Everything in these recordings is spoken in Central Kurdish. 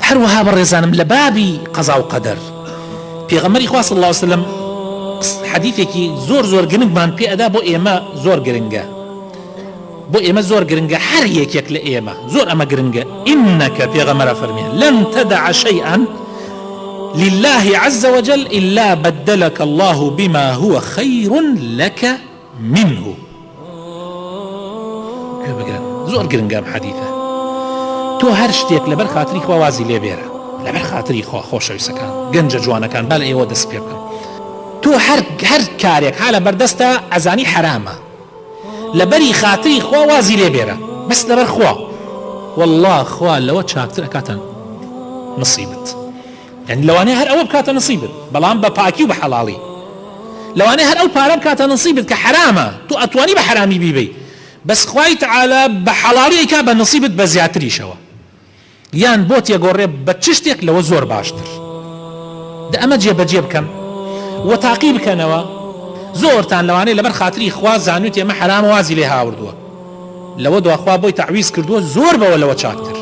هەروەها بەڕێزانم لە بابی قەزا و قەدەر پێغەمبەری خوا صلی الله علیه وسلم حەدیثێکی زۆر گرنگمان پێ ئەدا بۆ ئێمە زۆر گرنگە بۆ ئێمە زۆر گرنگە هەر یەکێک لە ئێمە زۆر ئەمە گرنگە ئینەکە پێغەمبەر فەرمێ لن تدع شيئا لله عز وجل إلا بدلك الله بما هو خير لك منه زۆر گرنگە ئەم حەدیثە تۆ هەر شتێک لەبەر خاتری خوا وازی لێ بێرە لەبەر خاتری خوا خۆشەویستەکان گەنجە جوانەکان با لە ئێوە دەست پێ بکەن تۆ هەر کارێک ها لە بەردەستە ئەزانی حرامە لەبەری خاتری خوا وازی لێ بێرە بەس لەبەر خوا والله خوا لەوە چاکتر ئەکاتە نصیبت يعني لەوانەیە هەر ئەوە بکاتە نصیبت بەڵام بە پاکی و بە حەڵاڵی لەوانەیە هەر ئەو پارە بکاتە نصیبت کە حرامە تۆ ئەتوانی بە حرامی بیبەی بس خوای تعالی بە حەڵاڵی ئەیکا بە نصیبت بە زیاتریشەوە یان بۆ تێگۆڕێ بە چ شتێک لەوە زۆر باشتر دە ئەمە جێبەجێ بکەن و تاقی بکەنەوە زۆرتان لەوانەیە لەبەر خاتری خوا زانوت ئێمە حرام وازی لێ هاوردووە لەوە دواخوا بۆی تعویز کردووە زۆر بەوە لەوە چاکتر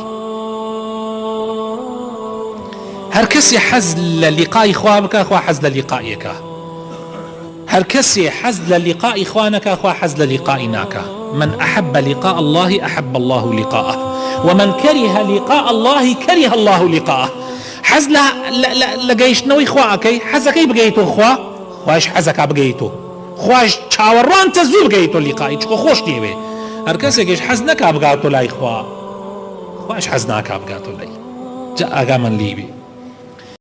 هەر کەسێ حەز لە لیقای خوا بکە خوا حەز لە لیقایەکە هەر کەسێ حەز لە لیقای خوا نەکە خوا حەز لە لیقای ناکە من أحب لقاء الله أحب الله لقاءه ومن كره لقاء الله كره الله لقاءه حەز لە گەیشتنەوەی خواکەی حەزەکەی بگەیتۆ خوا خوش حەزەکە بگەیتۆ خوش چاوەڕوانتە زوو بگەیتۆ لیقای چکۆ خۆش دێوێ هەر کەسێکیش حەز نەکا بگاتۆ لای خوا خوش حەز ناکا بگاتۆ لای جا ئاگا من لیبی